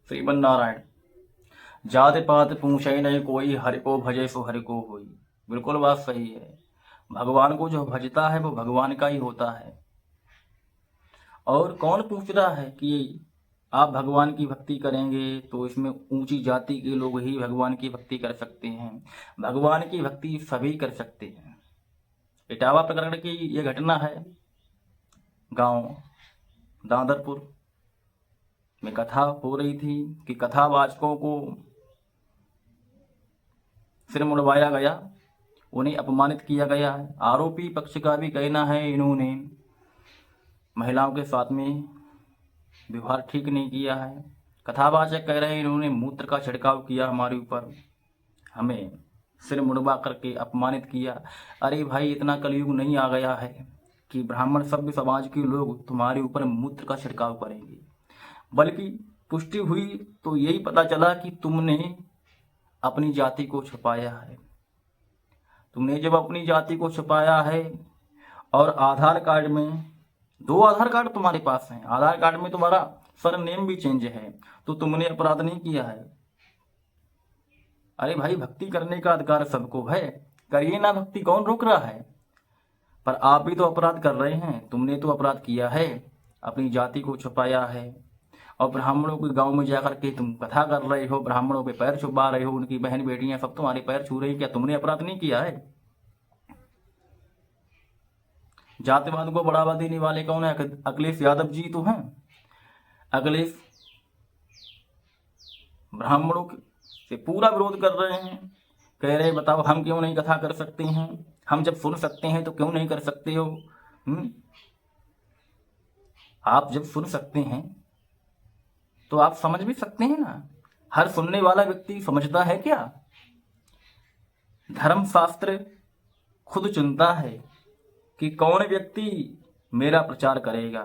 श्रीमन नारायण। जात पात पूछे नहीं कोई, हरि को भजे सो हरि को होई। बिल्कुल बात सही है। भगवान को जो भजता है वो भगवान का ही होता है। और कौन पूछ रहा है कि आप भगवान की भक्ति करेंगे तो इसमें ऊंची जाति के लोग ही भगवान की भक्ति कर सकते हैं। भगवान की भक्ति सभी कर सकते हैं। इटावा प्रकरण की ये घटना है। गांव दादरपुर में कथा हो रही थी कि कथावाचकों को सिर मुड़वाया गया, उन्हें अपमानित किया गया है। आरोपी पक्ष का भी कहना है इन्होंने महिलाओं के साथ में व्यवहार ठीक नहीं किया है। कथावाचक कह रहे हैं इन्होंने मूत्र का छिड़काव किया हमारे ऊपर, हमें सिर मुड़वा करके अपमानित किया। अरे भाई, इतना कलयुग नहीं आ गया है कि ब्राह्मण सभ्य समाज के लोग तुम्हारे ऊपर मूत्र का छिड़काव करेंगे। बल्कि पुष्टि हुई तो यही पता चला कि तुमने अपनी जाति को छुपाया है। तुमने जब अपनी जाति को छुपाया है और आधार कार्ड में 2 आधार कार्ड तुम्हारे पास हैं, आधार कार्ड में तुम्हारा सरनेम भी चेंज है, तो तुमने अपराध नहीं किया है। अरे भाई, भक्ति करने का अधिकार सबको है, करिए ना भक्ति, कौन रोक रहा है। पर आप भी तो अपराध कर रहे हैं। तुमने तो अपराध किया है, अपनी जाति को छुपाया है और ब्राह्मणों के गांव में जाकर के तुम कथा कर रहे हो, ब्राह्मणों पे पैर छुपा रहे हो, उनकी बहन बेटियां सब तुम्हारे पैर छू रही। क्या तुमने अपराध नहीं किया है? जातिवाद को बढ़ावा देने वाले कौन है? अखिलेश यादव जी तो हैं। अखिलेश ब्राह्मणों से पूरा विरोध कर रहे हैं, कह रहे बताओ हम क्यों नहीं कथा कर सकते हैं, हम जब सुन सकते हैं तो क्यों नहीं कर सकते हो। आप जब सुन सकते हैं तो आप समझ भी सकते हैं ना। हर सुनने वाला व्यक्ति समझता है क्या? धर्मशास्त्र खुद चुनता है कि कौन व्यक्ति मेरा प्रचार करेगा,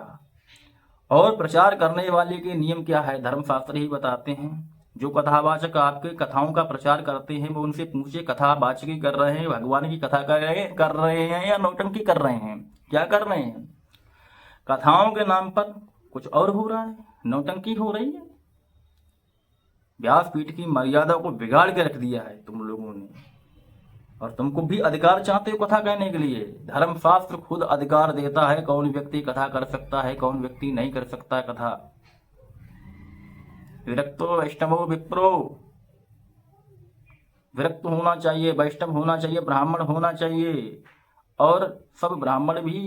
और प्रचार करने वाले के नियम क्या है धर्मशास्त्र ही बताते हैं। जो कथावाचक आपके कथाओं का प्रचार करते हैं वो उनसे पूछिए, कथावाचकी कर रहे हैं, भगवान की कथा कर रहे हैं या नौटंकी कर रहे हैं? क्या कर रहे हैं? कथाओं के नाम पर कुछ और हो रहा है, नौटंकी हो रही है। व्यासपीठ की मर्यादा को बिगाड़ के रख दिया है तुम लोगों ने, और तुमको भी अधिकार चाहते हो कथा कहने के लिए। धर्मशास्त्र खुद अधिकार देता है कौन व्यक्ति कथा कर सकता है, कौन व्यक्ति नहीं कर सकता है कथा। विरक्तो वैष्णवो विप्रो, विरक्त होना चाहिए, वैष्णव होना चाहिए, ब्राह्मण होना चाहिए। और सब ब्राह्मण भी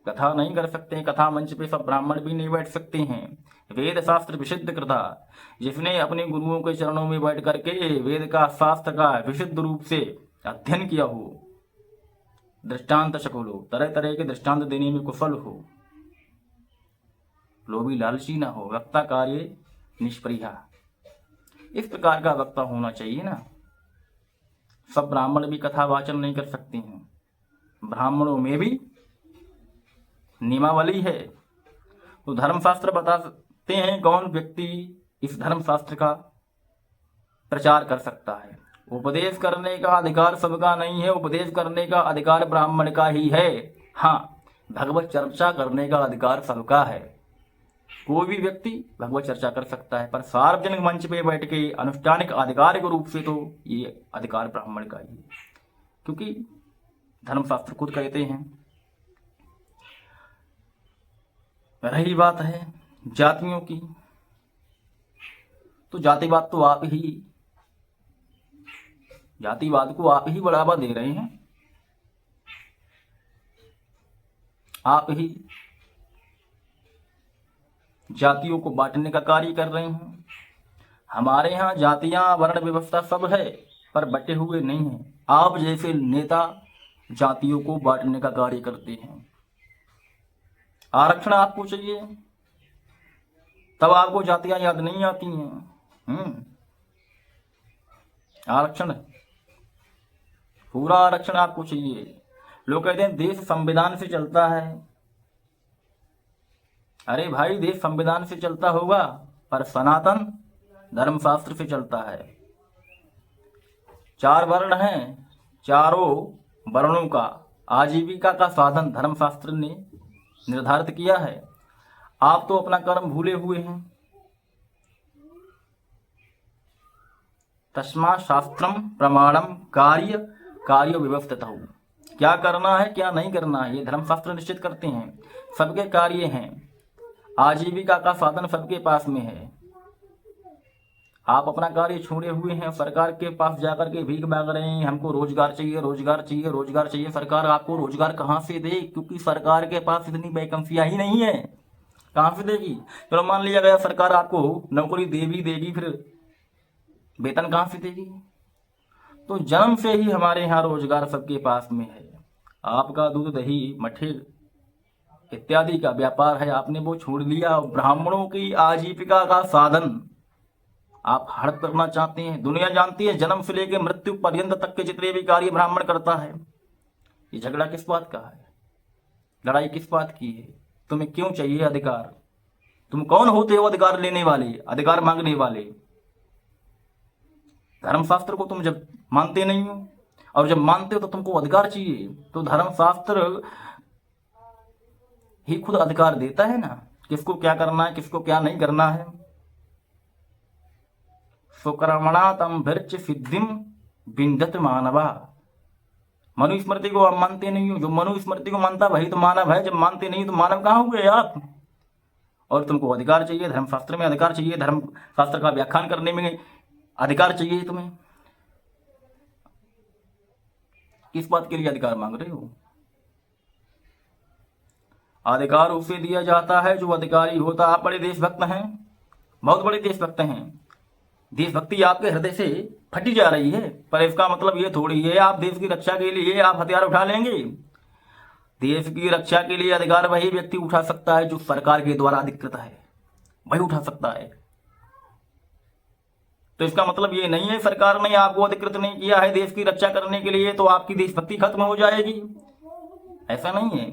कथा नहीं कर सकते हैं, कथा मंच पे सब ब्राह्मण भी नहीं बैठ सकते हैं। वेद शास्त्र विशुद्ध कृता, जिसने अपने गुरुओं के चरणों में बैठ करके वेद का शास्त्र का विशुद्ध रूप से अध्ययन किया हो, दृष्टांत शकुल हो, तरह तरह के दृष्टांत देने में कुशल हो, लोभी लालची ना हो, वक्ता कार्य निष्प्रिया, इस प्रकार का वक्ता होना चाहिए ना। सब ब्राह्मण भी कथा वाचन नहीं कर सकते हैं, ब्राह्मणों में भी नियमावली है। तो धर्मशास्त्र बताते हैं कौन व्यक्ति इस धर्मशास्त्र का प्रचार कर सकता है। उपदेश करने का अधिकार सबका नहीं है, उपदेश करने का अधिकार ब्राह्मण का ही है। हाँ, भगवत चर्चा करने का अधिकार सबका है, कोई भी व्यक्ति भगवत चर्चा कर सकता है। पर सार्वजनिक मंच पे बैठ के अनुष्ठानिक आधिकारिक रूप से तो ये अधिकार ब्राह्मण का ही है, क्योंकि धर्मशास्त्र खुद कहते हैं। रही बात है जातियों की, तो जातिवाद तो जातिवाद को आप ही बढ़ावा दे रहे हैं, आप ही जातियों को बांटने का कार्य कर रहे हैं। हमारे यहाँ जातियां वर्ण व्यवस्था सब है, पर बटे हुए नहीं है। आप जैसे नेता जातियों को बांटने का कार्य करते हैं। आरक्षण आपको चाहिए तब आपको जातियां याद नहीं आती हैं। आरक्षण, पूरा आरक्षण आपको चाहिए। लोग कहते हैं देश संविधान से चलता है। अरे भाई, देश संविधान से चलता होगा पर सनातन धर्मशास्त्र से चलता है। 4 वर्ण हैं, चारों वर्णों का आजीविका का साधन धर्मशास्त्र ने निर्धारित किया है। आप तो अपना कर्म भूले हुए हैं। तस्मा शास्त्रम प्रमाणम कार्य कार्य व्यवस्थित हो। क्या करना है क्या नहीं करना है ये धर्मशास्त्र निश्चित करते हैं। सबके कार्य हैं, आजीविका का साधन सबके पास में है। आप अपना कार्य छोड़े हुए हैं, सरकार के पास जाकर के भीख मांग रहे हैं, हमको रोजगार चाहिए रोजगार चाहिए रोजगार चाहिए। सरकार आपको रोजगार कहाँ से दे, क्योंकि सरकार के पास इतनी वैकेंसियां ही नहीं है, कहाँ से देगी। चलो मान लिया गया सरकार आपको नौकरी दे भी देगी, फिर वेतन कहाँ से देगी। तो जन्म से ही हमारे यहाँ रोजगार सबके पास में है। आपका दूध दही मठे इत्यादि का व्यापार है, आपने वो छोड़ लिया। ब्राह्मणों की आजीविका का साधन आप हड़प करना चाहते हैं। दुनिया जानती है जन्म से लेकर मृत्यु पर्यंत तक के जितने भी कार्य ब्राह्मण करता है। ये झगड़ा किस बात का है, लड़ाई किस बात की है। तुम्हें क्यों चाहिए अधिकार, तुम कौन होते हो अधिकार लेने वाले, अधिकार मांगने वाले। धर्मशास्त्र को तुम जब मानते नहीं हो और जब मानते हो तो तुमको अधिकार चाहिए, तो धर्मशास्त्र ही खुद अधिकार देता है ना, किसको क्या करना है किसको क्या नहीं करना है। सुकर्मणा तम भृच सिद्धिम विंदत मानवा। मनुस्मृति को आप मानते नहीं हो, जो मनुस्मृति को मानता वही तो मानव है, जब मानते नहीं तो मानव कहाँ हुए आप। और तुमको अधिकार चाहिए, धर्मशास्त्र में अधिकार चाहिए, धर्मशास्त्र का व्याख्यान करने में अधिकार चाहिए तुम्हें। किस बात के लिए अधिकार मांग रहे हो। अधिकार उसे दिया जाता है जो अधिकारी होता। आप बड़े देशभक्त हैं, बहुत बड़े देशभक्त हैं, देशभक्ति आपके हृदय से फटी जा रही है, पर इसका मतलब ये थोड़ी है आप देश की रक्षा के लिए आप हथियार उठा लेंगे। देश की रक्षा के लिए अधिकार वही व्यक्ति उठा सकता है जो सरकार के द्वारा अधिकृत है, वही उठा सकता है। तो इसका मतलब ये नहीं है सरकार ने आपको अधिकृत नहीं किया है देश की रक्षा करने के लिए तो आपकी देशभक्ति खत्म हो जाएगी, ऐसा नहीं है।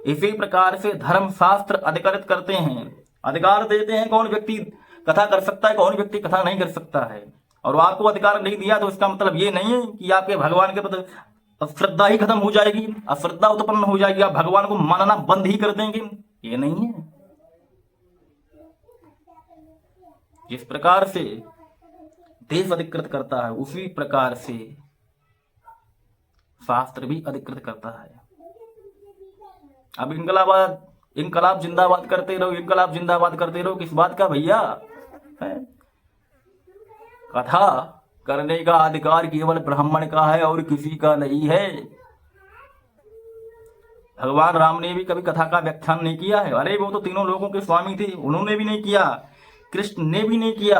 इसी प्रकार से धर्मशास्त्र अधिकृत करते हैं, अधिकार देते हैं कौन व्यक्ति कथा कर सकता है, कौन व्यक्ति कथा नहीं कर सकता है। और आपको अधिकार नहीं दिया तो इसका मतलब ये नहीं है कि आपके भगवान के प्रति श्रद्धा ही खत्म हो जाएगी, अश्रद्धा उत्पन्न हो जाएगी, आप भगवान को मानना बंद ही कर देंगे, ये नहीं है। जिस प्रकार से देश अधिकृत करता है उसी प्रकार से शास्त्र भी अधिकृत करता है। अब इनकलाब जिंदाबाद करते रहो, इनकलाब जिंदाबाद करते रहो, किस बात का भैया है। कथा करने का अधिकार केवल ब्राह्मण का है और किसी का नहीं है। भगवान राम ने भी कभी कथा का व्याख्यान नहीं किया है। अरे वो तो तीनों लोगों के स्वामी थे, उन्होंने भी नहीं किया, कृष्ण ने भी नहीं किया।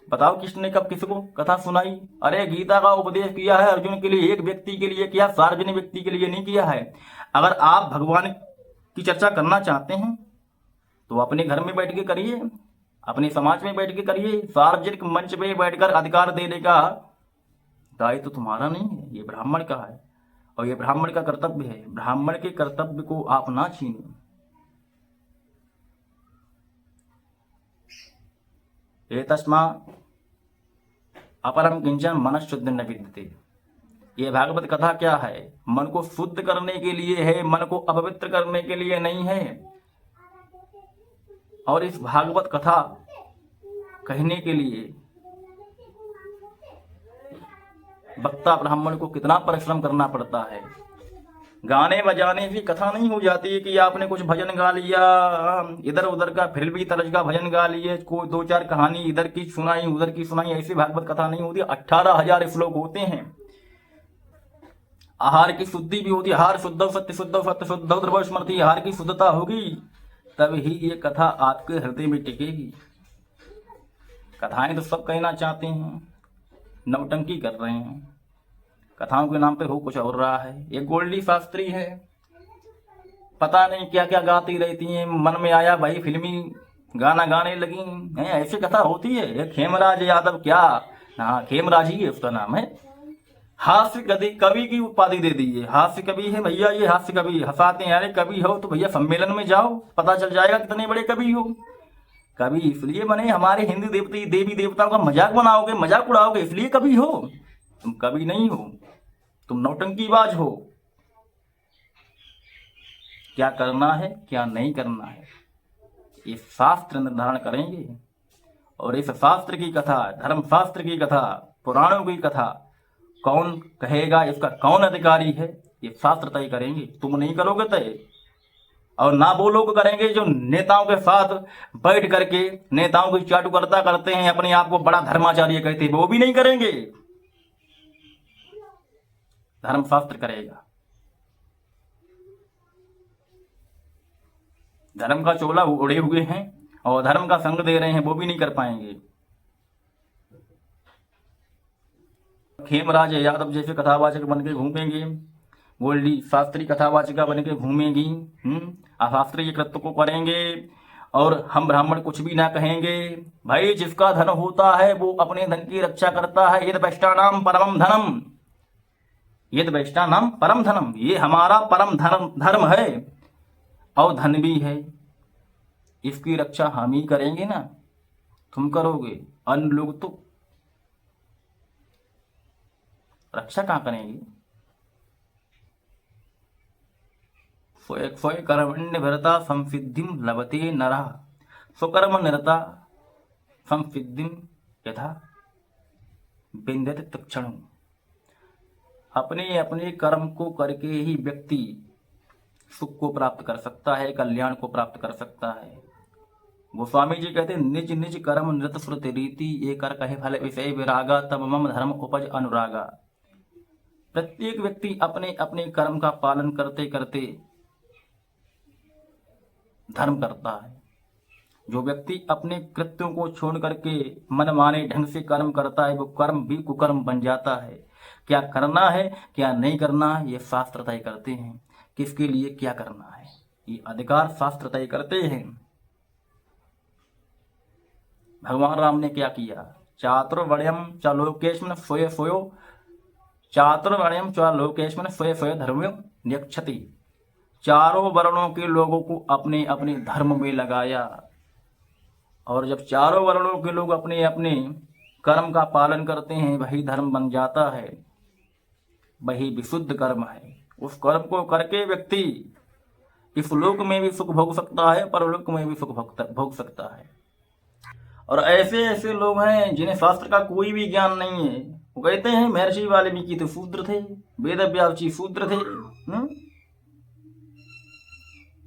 बताओ कृष्ण ने कब किसको कथा सुनाई। अरे गीता का उपदेश किया है अर्जुन के लिए, एक व्यक्ति के लिए किया, सार्वजनिक व्यक्ति के लिए नहीं किया है। अगर आप भगवान की चर्चा करना चाहते हैं तो अपने घर में बैठ के करिए, अपने समाज में बैठ के करिए। सार्वजनिक मंच पे बैठकर अधिकार देने का दायित्व तो तुम्हारा नहीं है, ये ब्राह्मण का है और ये ब्राह्मण का कर्तव्य है। ब्राह्मण के कर्तव्य को आप ना छीनिए। ये तस्मा अपरम किंचन मन शुद्ध न विद्यते। ये भागवत कथा क्या है, मन को शुद्ध करने के लिए है, मन को अपवित्र करने के लिए नहीं है। और इस भागवत कथा कहने के लिए वक्ता ब्राह्मण को कितना परिश्रम करना पड़ता है। गाने बजाने की कथा नहीं हो जाती है कि आपने कुछ भजन गा लिया, इधर उधर का फिर भी तरज का भजन गा लिए, कोई दो चार कहानी इधर की सुनाई उधर की सुनाई, ऐसी भागवत कथा नहीं होती। 18,000 श्लोक होते हैं। आहार की शुद्धि भी होती है, आहार शुद्ध सत्य शुद्ध सत्य शुद्ध द्रव्य स्मृति, आहार की शुद्धता होगी तब ही ये कथा आपके हृदय में टिकेगी। कथाएं तो सब कहना चाहते हैं, नवटंकी कर रहे हैं, कथाओं के नाम पे हो कुछ और रहा है। ये गोल्डी शास्त्री है, पता नहीं क्या क्या गाती रहती हैं, मन में आया भाई फिल्मी गाना गाने लगी हैं, ऐसी कथा होती है। ये खेमराज यादव, क्या हाँ खेमराज ही है उसका नाम है, हास्य कवि की उपाधि दे दी है। हास्य कवि है भैया, ये हास्य कवि हंसाते हैं। अरे कवि हो तो भैया सम्मेलन में जाओ, पता चल जाएगा कितने बड़े कवि हो। कवि इसलिए बने हमारे हिंदू देवी देवताओं का मजाक बनाओगे, मजाक उड़ाओगे, इसलिए कवि हो। तुम कवि नहीं हो, तुम नौटंकीबाज हो। क्या करना है क्या नहीं करना है ये शास्त्र निर्धारण करेंगे। और इस शास्त्र की कथा, धर्मशास्त्र की कथा पुराणों की कथा कौन कहेगा, इसका कौन अधिकारी है, ये शास्त्र तय करेंगे। तुम नहीं करोगे तय, और ना वो लोग करेंगे जो नेताओं के साथ बैठ करके नेताओं की चाटुकर्ता करते हैं, अपने आप को बड़ा धर्माचार्य कहते हैं, वो भी नहीं करेंगे। धर्मशास्त्र करेगा। धर्म का चोला उड़े हुए हैं और धर्म का संग दे रहे हैं, वो भी नहीं कर पाएंगे। खेमराज यादव जैसे कथावाचक बन के घूमेंगे, गोल्डी शास्त्री कथावाचिका बन के घूमेंगी, अशास्त्रीय कृत्य को करेंगे, और हम ब्राह्मण कुछ भी ना कहेंगे। भाई जिसका धन होता है वो अपने धन की रक्षा करता है। यद वैष्टानाम परमम धनम, यद वैष्टानाम परम धनम, ये हमारा परम धर्म है और धन भी है। इसकी रक्षा हम ही करेंगे ना, तुम करोगे? अन्य लोग तो रक्षा कहां करेंगे? स्वयं कर्मण्य भरता संसिद्धिम लभते नरः, स्वकर्म निरता संसिद्धिम यथा विंदते तत्क्षणं। अपने अपने कर्म को करके ही व्यक्ति सुख को प्राप्त कर सकता है, कल्याण को प्राप्त कर सकता है। गोस्वामी जी कहते हैं, निज निज कर्म नृत श्रुति रीति, ये कर कहे फल विषय विरागा, तब मम धर्म उपज अनुरागा। प्रत्येक व्यक्ति अपने अपने कर्म का पालन करते करते धर्म करता है। जो व्यक्ति अपने कृत्यों को छोड़ करके मनमाने ढंग से कर्म करता है, वो कर्म भी कुकर्म बन जाता है। क्या करना है क्या नहीं करना है, ये शास्त्र तय करते हैं। किसके लिए क्या करना है, ये अधिकार शास्त्र तय करते हैं। भगवान राम ने क्या किया? चातुर्वर्ण्यम च लोकेशमन स्वय स्वयो, चातुर्वर्ण्यम च लोकेशमन स्वय स्वय धर्म न्यक्षति। चारों वर्णों के लोगों को अपने अपने धर्म में लगाया, और जब चारों वर्णों के लोग अपने अपने कर्म का पालन करते हैं, वही धर्म बन जाता है, वही विशुद्ध कर्म है। उस कर्म को करके व्यक्ति इस लोक में भी सुख भोग सकता है, परलोक में भी सुख भोग सकता है। और ऐसे ऐसे लोग हैं जिन्हें शास्त्र का कोई भी ज्ञान नहीं है। वो कहते हैं महर्षि वाल्मीकि तो शूद्र थे, वेद व्यास जी शूद्र थे।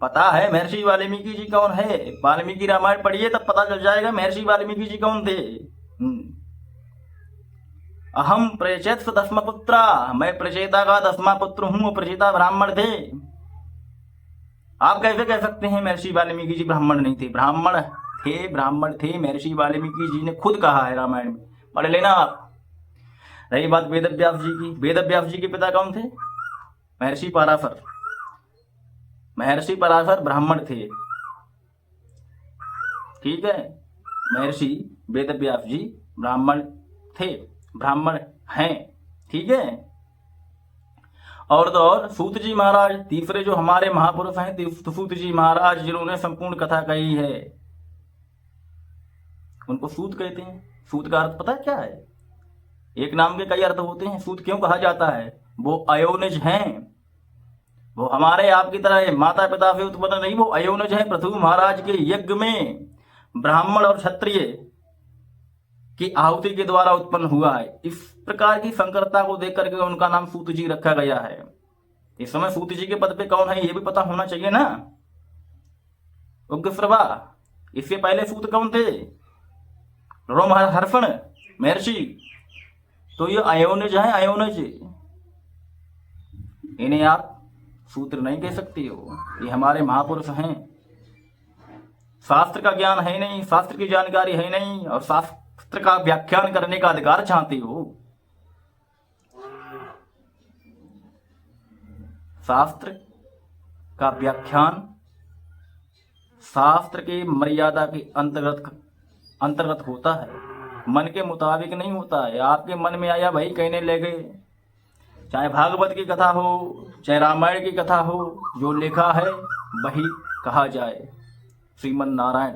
पता है महर्षि वाल्मीकि जी कौन है? वाल्मीकि रामायण पढ़िए तब पता चल जाएगा महर्षि वाल्मीकि जी कौन थे। अहम प्रचेत दसमपुत्रा, मैं प्रचेता का 10वां पुत्र हूं, प्रचेता ब्राह्मण थे। आप कैसे कह सकते हैं महर्षि वाल्मीकि जी ब्राह्मण नहीं थे? ब्राह्मण थे। महर्षि वाल्मीकि जी ने खुद कहा है रामायण में, पढ़ लेना आप। रही बात वेद व्यास जी की, वेद व्यास जी के पिता कौन थे? महर्षि पराशर। महर्षि पराशर ब्राह्मण थे, ठीक है। महर्षि वेद व्यास जी ब्राह्मण थे, ब्राह्मण हैं, ठीक है। और तो और सूत जी महाराज तीसरे जो हमारे महापुरुष हैं, सूत जी महाराज जिन्होंने संपूर्ण कथा कही है, उनको सूत कहते हैं। सूत का अर्थ पता है क्या है? एक नाम के कई अर्थ होते हैं। सूत क्यों कहा जाता है? वो अयोनिज हैं, वो हमारे आपकी तरह माता पिता से उत्पन्न नहीं, वो अयोनिज हैं। पृथु महाराज के यज्ञ में ब्राह्मण और क्षत्रिय की आहुति के द्वारा उत्पन्न हुआ है। इस प्रकार की संकरता को देख करके उनका नाम सूत जी रखा गया है। इस समय सूत जी के पद पे कौन है ये भी पता होना चाहिए ना। उग्रश्रवा, इससे पहले सूत कौन थे? रोमहर्षण महर्षि। तो ये अयोनिज है, अयोनिज। इन्हें आप सूत्र नहीं कह सकते हो, ये हमारे महापुरुष हैं। शास्त्र का ज्ञान है नहीं, शास्त्र की जानकारी है नहीं, और शास्त्र का व्याख्यान करने का अधिकार चाहते हो। शास्त्र का व्याख्यान शास्त्र के मर्यादा के अंतर्गत होता है, मन के मुताबिक नहीं होता है। आपके मन में आया भाई कहने लगे, चाहे भागवत की कथा हो चाहे रामायण की कथा हो, जो लिखा है वही कहा जाए। श्रीमन नारायण।